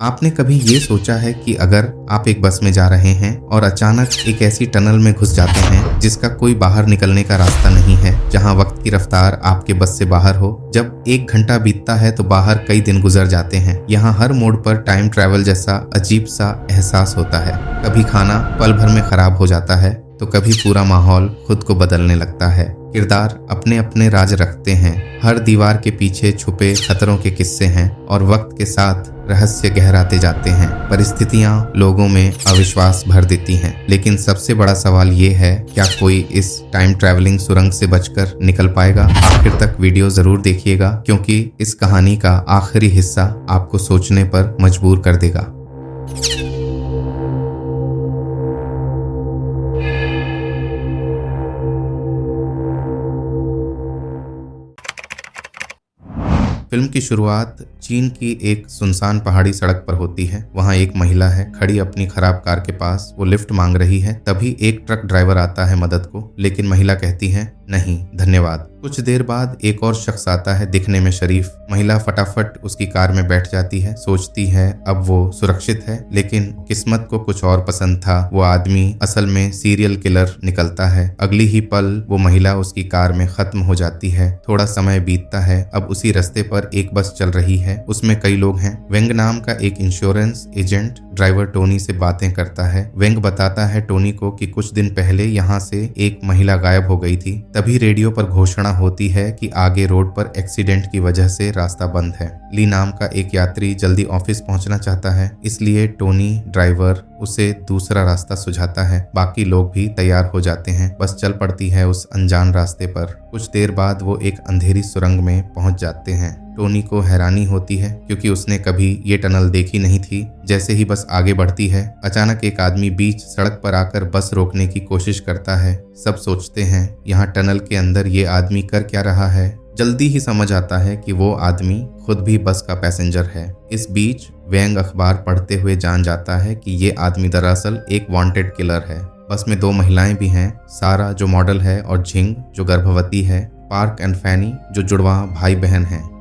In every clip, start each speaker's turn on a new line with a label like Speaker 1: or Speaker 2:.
Speaker 1: आपने कभी ये सोचा है कि अगर आप एक बस में जा रहे हैं और अचानक एक ऐसी टनल में घुस जाते हैं जिसका कोई बाहर निकलने का रास्ता नहीं है, जहां वक्त की रफ्तार आपके बस से बाहर हो। जब 1 घंटा बीतता है तो बाहर कई दिन गुजर जाते हैं। यहाँ हर मोड़ पर टाइम ट्रैवल जैसा अजीब सा एहसास होता है। कभी खाना पल भर में खराब हो जाता है तो कभी पूरा माहौल खुद को बदलने लगता है। किरदार अपने अपने राज रखते हैं, हर दीवार के पीछे छुपे खतरों के किस्से हैं और वक्त के साथ रहस्य गहराते जाते हैं। परिस्थितियां लोगों में अविश्वास भर देती हैं, लेकिन सबसे बड़ा सवाल ये है, क्या कोई इस टाइम ट्रैवलिंग सुरंग से बचकर निकल पाएगा? आखिर तक वीडियो जरूर देखिएगा, क्योंकि इस कहानी का आखिरी हिस्सा आपको सोचने पर मजबूर कर देगा। फिल्म की शुरुआत चीन की एक सुनसान पहाड़ी सड़क पर होती है। वहां एक महिला है खड़ी अपनी खराब कार के पास। वो लिफ्ट मांग रही है, तभी एक ट्रक ड्राइवर आता है मदद को, लेकिन महिला कहती है नहीं धन्यवाद। कुछ देर बाद एक और शख्स आता है, दिखने में शरीफ। महिला फटाफट उसकी कार में बैठ जाती है, सोचती है अब वो सुरक्षित है, लेकिन किस्मत को कुछ और पसंद था। वो आदमी असल में सीरियल किलर निकलता है। अगली ही पल वो महिला उसकी कार में खत्म हो जाती है। थोड़ा समय बीतता है। अब उसी रास्ते पर एक बस चल रही है, उसमें कई लोग हैं। वेंग नाम का एक इंश्योरेंस एजेंट ड्राइवर टोनी से बातें करता है। वेंग बताता है टोनी को कि कुछ दिन पहले यहाँ से एक महिला गायब हो गई थी। तभी रेडियो पर घोषणा होती है कि आगे रोड पर एक्सीडेंट की वजह से रास्ता बंद है। ली नाम का एक यात्री जल्दी ऑफिस पहुंचना चाहता है, इसलिए टोनी ड्राइवर उसे दूसरा रास्ता सुझाता है। बाकी लोग भी तैयार हो जाते हैं। बस चल पड़ती है उस अनजान रास्ते पर। कुछ देर बाद वो एक अंधेरी सुरंग में पहुंच जाते हैं। टोनी को हैरानी होती है, क्योंकि उसने कभी ये टनल देखी नहीं थी। जैसे ही बस आगे बढ़ती है, अचानक एक आदमी बीच सड़क पर आकर बस रोकने की कोशिश करता है। सब सोचते हैं यहाँ टनल के अंदर ये आदमी कर क्या रहा है। जल्दी ही समझ आता है कि वो आदमी खुद भी बस का पैसेंजर है। इस बीच वेंग अखबार पढ़ते हुए जान जाता है कि ये आदमी दरअसल एक वांटेड किलर है। बस में 2 महिलाएं भी हैं, सारा जो मॉडल है और झिंग जो गर्भवती है। पार्क एंड फैनी जो जुड़वा भाई बहन हैं।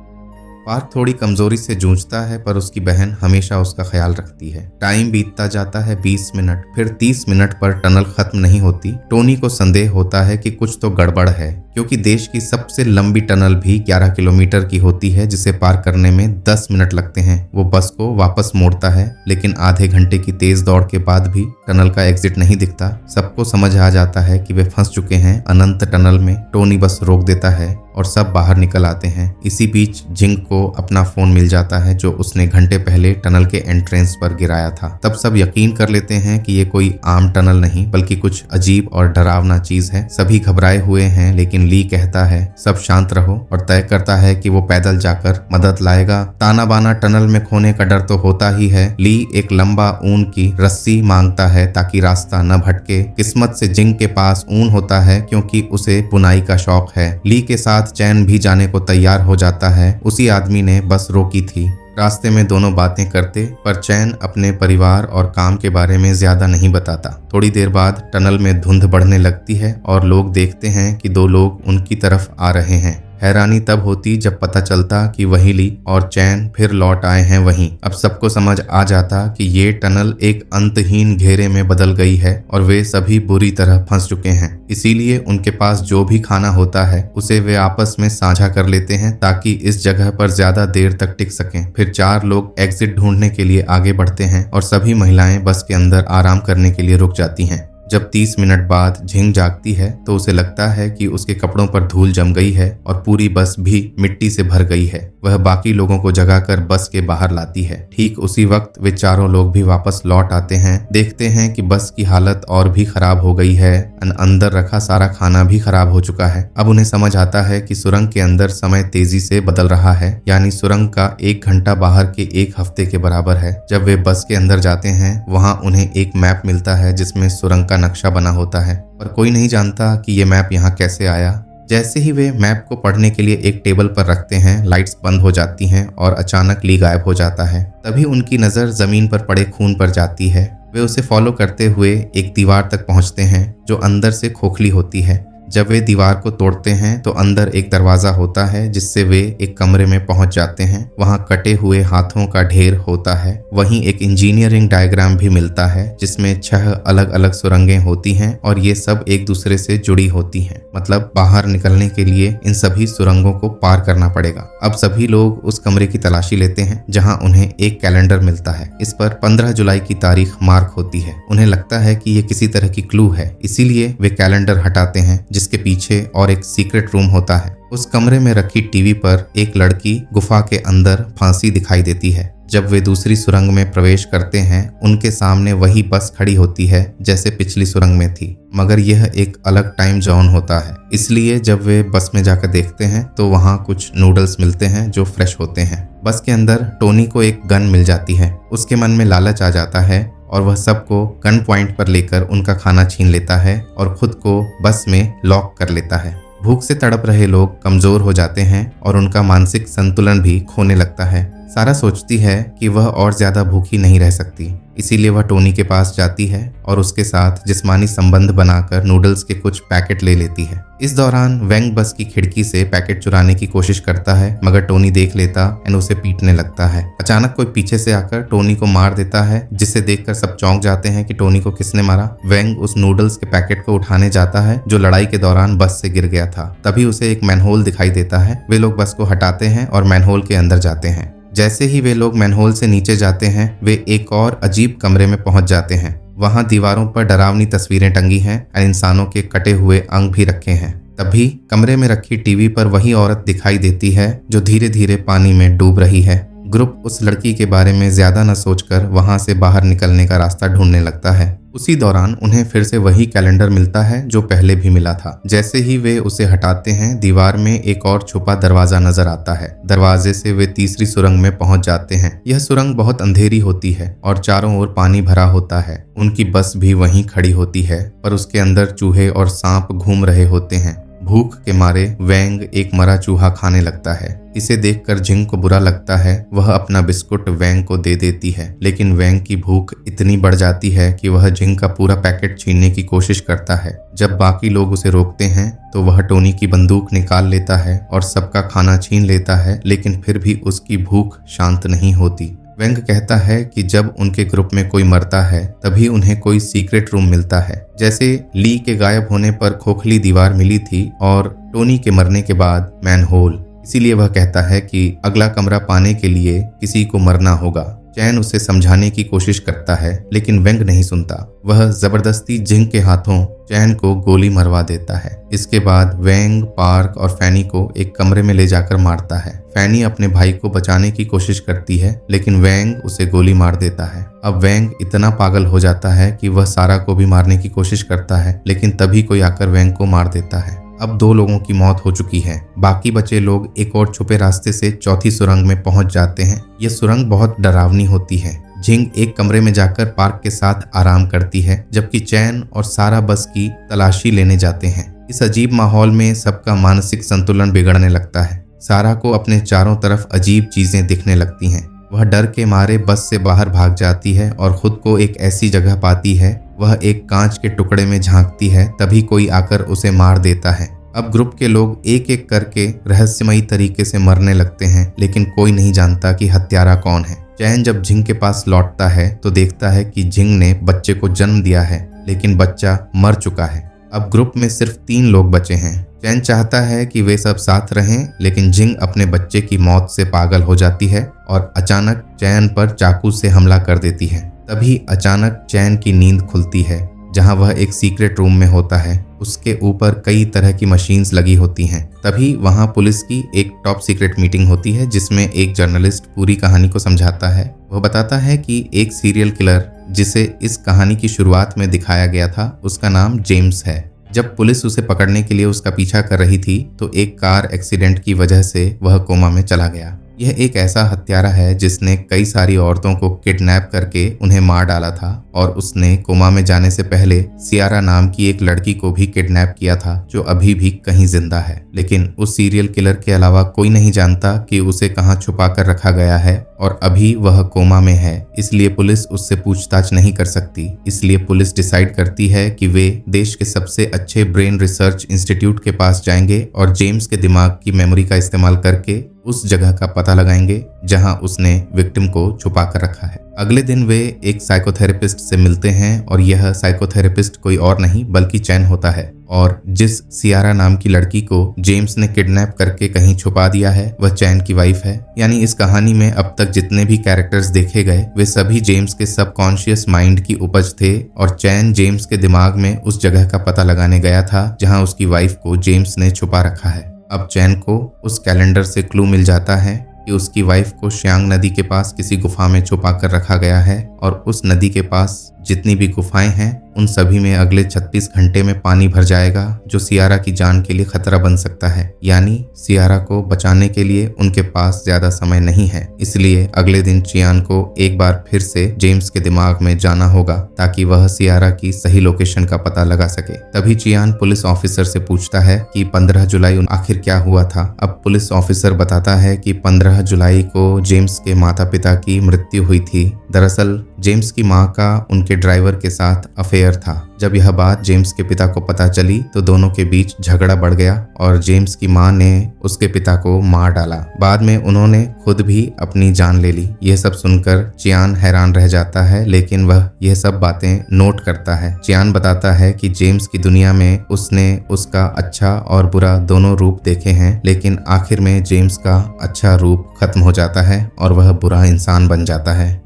Speaker 1: पार्क थोड़ी कमजोरी से जूझता है, पर उसकी बहन हमेशा उसका ख्याल रखती है। टाइम बीतता जाता है 20 मिनट, फिर 30 मिनट पर टनल खत्म नहीं होती। टोनी को संदेह होता है कि कुछ तो गड़बड़ है, क्योंकि देश की सबसे लंबी टनल भी 11 किलोमीटर की होती है, जिसे पार करने में 10 मिनट लगते हैं। वो बस को वापस मोड़ता है, लेकिन आधे घंटे की तेज दौड़ के बाद भी टनल का एग्जिट नहीं दिखता। सबको समझ आ जाता है कि वे फंस चुके हैं अनंत टनल में। टोनी बस रोक देता है और सब बाहर निकल आते हैं। इसी बीच जिंग को अपना फोन मिल जाता है, जो उसने घंटे पहले टनल के एंट्रेंस पर गिराया था। तब सब यकीन कर लेते हैं कि ये कोई आम टनल नहीं, बल्कि कुछ अजीब और डरावना चीज है। सभी घबराए हुए हैं, लेकिन ली कहता है सब शांत रहो, और तय करता है कि वो पैदल जाकर मदद लाएगा। ताना बाना टनल में खोने का डर तो होता ही है। ली एक लंबा ऊन की रस्सी मांगता है ताकि रास्ता न भटके। किस्मत से जिंग के पास ऊन होता है, क्योंकि उसे बुनाई का शौक है। ली के साथ चैन भी जाने को तैयार हो जाता है। उसी आदमी ने बस रोकी थी। रास्ते में दोनों बातें करते, पर चैन अपने परिवार और काम के बारे में ज्यादा नहीं बताता। थोड़ी देर बाद टनल में धुंध बढ़ने लगती है और लोग देखते हैं कि 2 लोग उनकी तरफ आ रहे हैं। हैरानी तब होती जब पता चलता कि वही ली और चैन फिर लौट आए हैं वहीं। अब सबको समझ आ जाता कि ये टनल एक अंतहीन घेरे में बदल गई है और वे सभी बुरी तरह फंस चुके हैं। इसीलिए उनके पास जो भी खाना होता है उसे वे आपस में साझा कर लेते हैं, ताकि इस जगह पर ज्यादा देर तक टिक सकें। फिर 4 लोग एग्जिट ढूंढने के लिए आगे बढ़ते हैं और सभी महिलाएं बस के अंदर आराम करने के लिए रुक जाती हैं। जब 30 मिनट बाद झिंग जागती है तो उसे लगता है कि उसके कपड़ों पर धूल जम गई है और पूरी बस भी मिट्टी से भर गई है। वह बाकी लोगों को जगाकर बस के बाहर लाती है। ठीक उसी वक्त वे 4 लोग भी वापस लौट आते हैं। देखते हैं कि बस की हालत और भी खराब हो गई है। अंदर रखा सारा खाना भी खराब हो चुका है। अब उन्हें समझ आता है कि सुरंग के अंदर समय तेजी से बदल रहा है, यानी सुरंग का 1 घंटा बाहर के 1 हफ्ते के बराबर है। जब वे बस के अंदर जाते हैं, वहाँ उन्हें एक मैप मिलता है जिसमें सुरंग का नक्शा बना होता है, पर कोई नहीं जानता कि ये मैप यहाँ कैसे आया। जैसे ही वे मैप को पढ़ने के लिए एक टेबल पर रखते हैं, लाइट्स बंद हो जाती हैं और अचानक ली गायब हो जाता है। तभी उनकी नजर जमीन पर पड़े खून पर जाती है। वे उसे फॉलो करते हुए एक दीवार तक पहुंचते हैं जो अंदर से खोखली होती है। जब वे दीवार को तोड़ते हैं तो अंदर एक दरवाजा होता है जिससे वे एक कमरे में पहुंच जाते हैं। वहां कटे हुए हाथों का ढेर होता है। वहीं एक इंजीनियरिंग डायग्राम भी मिलता है जिसमें 6 अलग अलग सुरंगें होती हैं और ये सब एक दूसरे से जुड़ी होती हैं। मतलब बाहर निकलने के लिए इन सभी सुरंगों को पार करना पड़ेगा। अब सभी लोग उस कमरे की तलाशी लेते हैं जहां उन्हें एक कैलेंडर मिलता है। इस पर 15 जुलाई की तारीख मार्क होती है। उन्हें लगता है कि ये किसी तरह की क्लू है, इसीलिए वे कैलेंडर हटाते हैं जिसके पीछे और एक सीक्रेट रूम होता है। उस कमरे में रखी टीवी पर एक लड़की गुफा के अंदर फांसी दिखाई देती है। जब वे दूसरी सुरंग में प्रवेश करते हैं उनके सामने वही बस खड़ी होती है जैसे पिछली सुरंग में थी, मगर यह एक अलग टाइम जोन होता है। इसलिए जब वे बस में जाकर देखते हैं तो वहाँ कुछ नूडल्स मिलते हैं जो फ्रेश होते हैं। बस के अंदर टोनी को एक गन मिल जाती है। उसके मन में लालच आ जाता है और वह सबको गन पॉइंट पर लेकर उनका खाना छीन लेता है और खुद को बस में लॉक कर लेता है। भूख से तड़प रहे लोग कमजोर हो जाते हैं और उनका मानसिक संतुलन भी खोने लगता है। सारा सोचती है कि वह और ज्यादा भूखी नहीं रह सकती, इसीलिए वह टोनी के पास जाती है और उसके साथ जिस्मानी संबंध बनाकर नूडल्स के कुछ पैकेट ले लेती है। इस दौरान वेंग बस की खिड़की से पैकेट चुराने की कोशिश करता है, मगर टोनी देख लेता एंड उसे पीटने लगता है। अचानक कोई पीछे से आकर टोनी को मार देता है, जिसे देखकर सब चौंक जाते हैं कि टोनी को किसने मारा। वेंग उस नूडल्स के पैकेट को उठाने जाता है जो लड़ाई के दौरान बस से गिर गया था। तभी उसे एक मैनहोल दिखाई देता है। वे लोग बस को हटाते हैं और मैनहोल के अंदर जाते हैं। जैसे ही वे लोग मैनहोल से नीचे जाते हैं वे एक और अजीब कमरे में पहुंच जाते हैं। वहां दीवारों पर डरावनी तस्वीरें टंगी हैं और इंसानों के कटे हुए अंग भी रखे हैं। तभी कमरे में रखी टीवी पर वही औरत दिखाई देती है जो धीरे धीरे पानी में डूब रही है। ग्रुप उस लड़की के बारे में ज्यादा न सोचकर वहां से बाहर निकलने का रास्ता ढूंढने लगता है। उसी दौरान उन्हें फिर से वही कैलेंडर मिलता है जो पहले भी मिला था। जैसे ही वे उसे हटाते हैं दीवार में एक और छुपा दरवाजा नजर आता है। दरवाजे से वे तीसरी सुरंग में पहुंच जाते हैं। यह सुरंग बहुत अंधेरी होती है और चारों ओर पानी भरा होता है। उनकी बस भी वहीं खड़ी होती है पर उसके अंदर चूहे और सांप घूम रहे होते हैं। भूख के मारे वेंग एक मरा चूहा खाने लगता है। इसे देखकर जिंग को बुरा लगता है। वह अपना बिस्कुट वेंग को दे देती है, लेकिन वेंग की भूख इतनी बढ़ जाती है कि वह जिंग का पूरा पैकेट छीनने की कोशिश करता है। जब बाकी लोग उसे रोकते हैं तो वह टोनी की बंदूक निकाल लेता है और सबका खाना छीन लेता है, लेकिन फिर भी उसकी भूख शांत नहीं होती। वेंग कहता है कि जब उनके ग्रुप में कोई मरता है तभी उन्हें कोई सीक्रेट रूम मिलता है। जैसे ली के गायब होने पर खोखली दीवार मिली थी और टोनी के मरने के बाद मैनहोल। इसीलिए वह कहता है कि अगला कमरा पाने के लिए किसी को मरना होगा। चैन उसे समझाने की कोशिश करता है लेकिन वेंग नहीं सुनता। वह जबरदस्ती जिंग के हाथों चैन को गोली मरवा देता है। इसके बाद वेंग, पार्क और फैनी को एक कमरे में ले जाकर मारता है। फैनी अपने भाई को बचाने की कोशिश करती है लेकिन वेंग उसे गोली मार देता है। अब वेंग इतना पागल हो जाता है कि वह सारा को भी मारने की कोशिश करता है, लेकिन तभी कोई आकर वेंग को मार देता है। अब 2 लोगों की मौत हो चुकी है। बाकी बचे लोग एक और छुपे रास्ते से चौथी सुरंग में पहुंच जाते हैं। यह सुरंग बहुत डरावनी होती है। जिंग एक कमरे में जाकर पार्क के साथ आराम करती है, जबकि चैन और सारा बस की तलाशी लेने जाते हैं। इस अजीब माहौल में सबका मानसिक संतुलन बिगड़ने लगता है। सारा को अपने चारों तरफ अजीब चीजें दिखने लगती हैं। वह डर के मारे बस से बाहर भाग जाती है और खुद को एक ऐसी जगह पाती है। वह एक कांच के टुकड़े में झांकती है, तभी कोई आकर उसे मार देता है। अब ग्रुप के लोग एक एक करके रहस्यमयी तरीके से मरने लगते हैं, लेकिन कोई नहीं जानता कि हत्यारा कौन है। चैन जब जिंग के पास लौटता है तो देखता है कि जिंग ने बच्चे को जन्म दिया है, लेकिन बच्चा मर चुका है। अब ग्रुप में सिर्फ 3 लोग बचे हैं। चैन चाहता है कि वे सब साथ रहें, लेकिन जिंग अपने बच्चे की मौत से पागल हो जाती है और अचानक चैन पर चाकू से हमला कर देती है। तभी अचानक चैन की नींद खुलती है, जहां वह एक सीक्रेट रूम में होता है। उसके ऊपर कई तरह की मशीन्स लगी होती हैं। तभी वहां पुलिस की एक टॉप सीक्रेट मीटिंग होती है जिसमें एक जर्नलिस्ट पूरी कहानी को समझाता है। वह बताता है कि एक सीरियल किलर जिसे इस कहानी की शुरुआत में दिखाया गया था, उसका नाम जेम्स है। जब पुलिस उसे पकड़ने के लिए उसका पीछा कर रही थी तो एक कार एक्सीडेंट की वजह से वह कोमा में चला गया। यह एक ऐसा हत्यारा है जिसने कई सारी औरतों को किडनैप करके उन्हें मार डाला था और उसने कोमा में जाने से पहले सियारा नाम की एक लड़की को भी किडनैप किया था जो अभी भी कहीं जिंदा है। लेकिन उस सीरियल किलर के अलावा कोई नहीं जानता कि उसे कहाँ छुपा कर रखा गया है और अभी वह कोमा में है, इसलिए पुलिस उससे पूछताछ नहीं कर सकती। इसलिए पुलिस डिसाइड करती है कि वे देश के सबसे अच्छे ब्रेन रिसर्च इंस्टीट्यूट के पास जाएंगे और जेम्स के दिमाग की मेमोरी का इस्तेमाल करके उस जगह का पता लगाएंगे जहां उसने विक्टिम को छुपा कर रखा है। अगले दिन वे एक साइकोथेरेपिस्ट से मिलते हैं और यह साइकोथेरेपिस्ट कोई और नहीं बल्कि चैन होता है और जिस सियारा नाम की लड़की को जेम्स ने किडनैप करके कहीं छुपा दिया है वह चैन की वाइफ है। यानी इस कहानी में अब तक जितने भी कैरेक्टर्स देखे गए वे सभी जेम्स के सबकॉन्शियस माइंड की उपज थे और चैन जेम्स के दिमाग में उस जगह का पता लगाने गया था जहां उसकी वाइफ को जेम्स ने छुपा रखा है। अब चैन को उस कैलेंडर से क्लू मिल जाता है कि उसकी वाइफ को श्यांग नदी के पास किसी गुफा में छुपा कर रखा गया है और उस नदी के पास जितनी भी गुफाएं हैं उन सभी में अगले 36 घंटे में पानी भर जाएगा जो सियारा की जान के लिए खतरा बन सकता है। यानी सियारा को बचाने के लिए उनके पास ज्यादा समय नहीं है, इसलिए अगले दिन चियान को एक बार फिर से जेम्स के दिमाग में जाना होगा ताकि वह सियारा की सही लोकेशन का पता लगा सके। तभी चियान पुलिस ऑफिसर से पूछता है कि 15 जुलाई आखिर क्या हुआ था। अब पुलिस ऑफिसर बताता है कि 15 जुलाई को जेम्स के माता पिता की मृत्यु हुई थी। दरअसल जेम्स की मां का उनके ड्राइवर के साथ अफेयर था। जब यह बात जेम्स के पिता को पता चली तो दोनों के बीच झगड़ा बढ़ गया और जेम्स की मां ने उसके पिता को मार डाला। बाद में उन्होंने खुद भी अपनी जान ले ली। यह सब सुनकर चियान हैरान रह जाता है लेकिन वह यह सब बातें नोट करता है। चियान बताता है कि जेम्स की दुनिया में उसने उसका अच्छा और बुरा दोनों रूप देखे हैं लेकिन आखिर में जेम्स का अच्छा रूप खत्म हो जाता है और वह बुरा इंसान बन जाता है।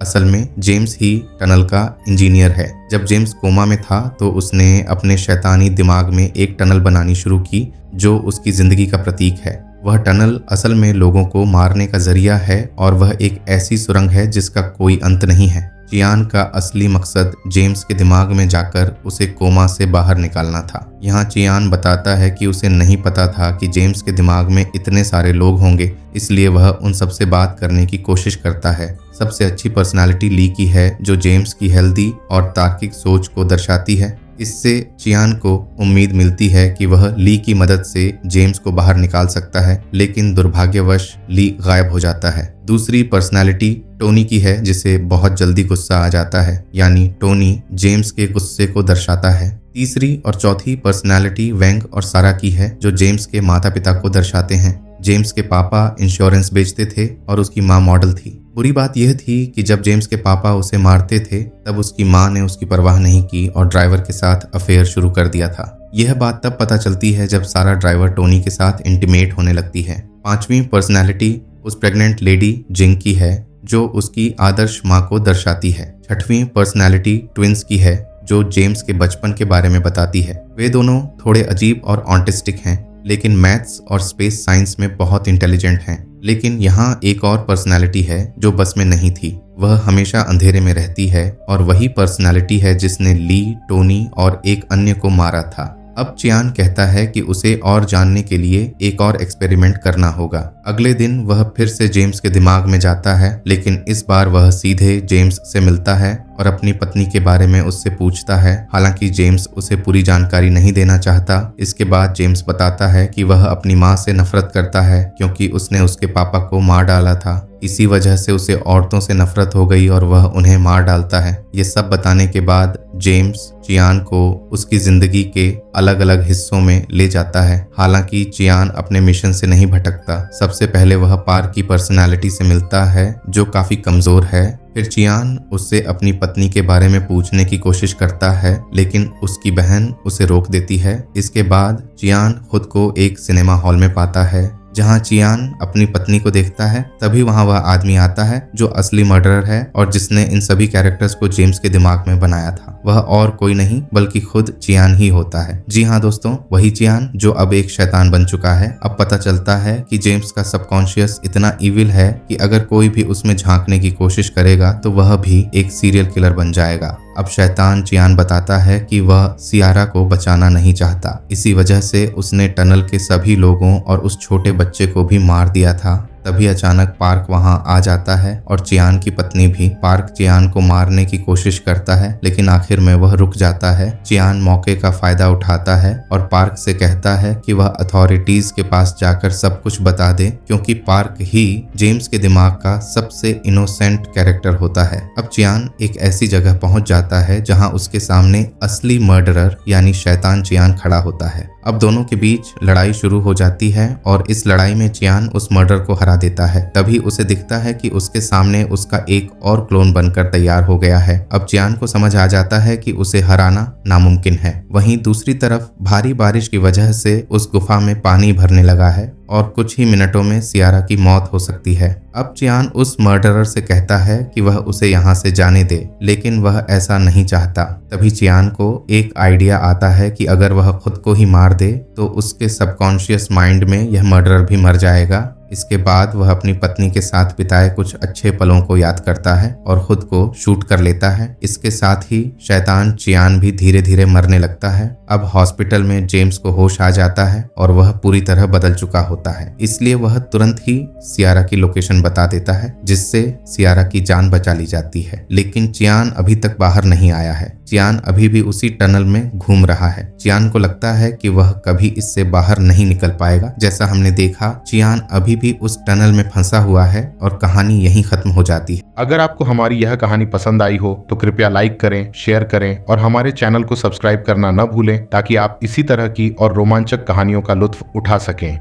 Speaker 1: असल में जेम्स ही टनल का इंजीनियर है। जब जेम्स कोमा में था तो उसने अपने शैतानी दिमाग में एक टनल बनानी शुरू की जो उसकी जिंदगी का प्रतीक है। वह टनल असल में लोगों को मारने का जरिया है और वह एक ऐसी सुरंग है जिसका कोई अंत नहीं है। चियान का असली मकसद जेम्स के दिमाग में जाकर उसे कोमा से बाहर निकालना था। यहाँ चियान बताता है कि उसे नहीं पता था कि जेम्स के दिमाग में इतने सारे लोग होंगे, इसलिए वह उन सबसे बात करने की कोशिश करता है। सबसे अच्छी पर्सनालिटी ली की है जो जेम्स की हेल्दी और तार्किक सोच को दर्शाती है। इससे चियान को उम्मीद मिलती है कि वह ली की मदद से जेम्स को बाहर निकाल सकता है, लेकिन दुर्भाग्यवश ली गायब हो जाता है। दूसरी पर्सनालिटी टोनी की है जिसे बहुत जल्दी गुस्सा आ जाता है, यानी टोनी जेम्स के गुस्से को दर्शाता है। तीसरी और चौथी पर्सनालिटी वेंग और सारा की है जो जेम्स के माता पिता को दर्शाते हैं। जेम्स के पापा इंश्योरेंस बेचते थे और उसकी माँ मॉडल थी। बुरी बात यह थी कि जब जेम्स के पापा उसे मारते थे तब उसकी माँ ने उसकी परवाह नहीं की और ड्राइवर के साथ अफेयर शुरू कर दिया था। यह बात तब पता चलती है जब सारा ड्राइवर टोनी के साथ इंटीमेट होने लगती है। पांचवी पर्सनैलिटी उस प्रेग्नेंट लेडी जिंग की है जो उसकी आदर्श माँ को दर्शाती है। छठवीं पर्सनैलिटी ट्विंस की है जो जेम्स के बचपन के बारे में बताती है। वे दोनों थोड़े अजीब और ऑटिस्टिक हैं लेकिन मैथ्स और स्पेस साइंस में बहुत इंटेलिजेंट हैं। लेकिन यहाँ एक और पर्सनालिटी है जो बस में नहीं थी। वह हमेशा अंधेरे में रहती है और वही पर्सनालिटी है जिसने ली, टोनी और एक अन्य को मारा था। अब चियान कहता है कि उसे और जानने के लिए एक और एक्सपेरिमेंट करना होगा। अगले दिन वह फिर से जेम्स के दिमाग में जाता है लेकिन इस बार वह सीधे जेम्स से मिलता है और अपनी पत्नी के बारे में उससे पूछता है। हालांकि जेम्स उसे पूरी जानकारी नहीं देना चाहता। इसके बाद जेम्स बताता है कि वह अपनी माँ से नफरत करता है क्योंकि उसने उसके पापा को मार डाला था। इसी वजह से उसे औरतों से नफरत हो गई और वह उन्हें मार डालता है। ये सब बताने के बाद जेम्स चियान को उसकी जिंदगी के अलग अलग हिस्सों में ले जाता है। हालांकि चियान अपने मिशन से नहीं भटकता। सबसे पहले वह पार्क की पर्सनालिटी से मिलता है जो काफी कमजोर है। फिर चियान उससे अपनी पत्नी के बारे में पूछने की कोशिश करता है लेकिन उसकी बहन उसे रोक देती है। इसके बाद चियान खुद को एक सिनेमा हॉल में पाता है जहां चियान अपनी पत्नी को देखता है। तभी वहां वह आदमी आता है जो असली मर्डरर है और जिसने इन सभी कैरेक्टर्स को जेम्स के दिमाग में बनाया था। वह और कोई नहीं बल्कि खुद चियान ही होता है। जी हाँ दोस्तों, वही चियान जो अब एक शैतान बन चुका है। अब पता चलता है कि जेम्स का सबकॉन्शियस इतना इविल है कि अगर कोई भी उसमें झांकने की कोशिश करेगा तो वह भी एक सीरियल किलर बन जाएगा। अब शैतान चियान बताता है कि वह सियारा को बचाना नहीं चाहता। इसी वजह से उसने टनल के सभी लोगों और उस छोटे बच्चे को भी मार दिया था तभी अचानक पार्क वहां आ जाता है और चियान की पत्नी भी। पार्क चियान को मारने की कोशिश करता है लेकिन आखिर में वह रुक जाता है। चियान मौके का फायदा उठाता है और पार्क से कहता है कि वह अथॉरिटीज के पास जाकर सब कुछ बता दे, क्योंकि पार्क ही जेम्स के दिमाग का सबसे इनोसेंट कैरेक्टर होता है। अब चियान एक ऐसी जगह पहुंच जाता है जहां उसके सामने असली मर्डरर यानी शैतान चियान खड़ा होता है। अब दोनों के बीच लड़ाई शुरू हो जाती है और इस लड़ाई में चियान उस मर्डर को हरा देता है। तभी उसे दिखता है कि उसके सामने उसका एक और क्लोन बनकर तैयार हो गया है। अब चियान को समझ आ जाता है कि उसे हराना नामुमकिन है। वहीं दूसरी तरफ भारी बारिश की वजह से उस गुफा में पानी भरने लगा है और कुछ ही मिनटों में सियारा की मौत हो सकती है। अब चियान उस मर्डरर से कहता है कि वह उसे यहाँ से जाने दे, लेकिन वह ऐसा नहीं चाहता। तभी चियान को एक आइडिया आता है कि अगर वह खुद को ही मार दे तो उसके सबकॉन्शियस माइंड में यह मर्डरर भी मर जाएगा। इसके बाद वह अपनी पत्नी के साथ बिताए कुछ अच्छे पलों को याद करता है और खुद को शूट कर लेता है। इसके साथ ही शैतान चियान भी धीरे धीरे मरने लगता है। अब हॉस्पिटल में जेम्स को होश आ जाता है और वह पूरी तरह बदल चुका होता है, इसलिए वह तुरंत ही सियारा की लोकेशन बता देता है, जिससे सियारा की जान बचा ली जाती है। लेकिन चियान अभी तक बाहर नहीं आया है। चियान अभी भी उसी टनल में घूम रहा है। चियान को लगता है कि वह कभी इससे बाहर नहीं निकल पाएगा। जैसा हमने देखा, चियान अभी भी उस टनल में फंसा हुआ है और कहानी यहीं खत्म हो जाती है।
Speaker 2: अगर आपको हमारी यह कहानी पसंद आई हो तो कृपया लाइक करें, शेयर करें और हमारे चैनल को सब्सक्राइब करना न भूलें, ताकि आप इसी तरह की और रोमांचक कहानियों का लुत्फ उठा सकें।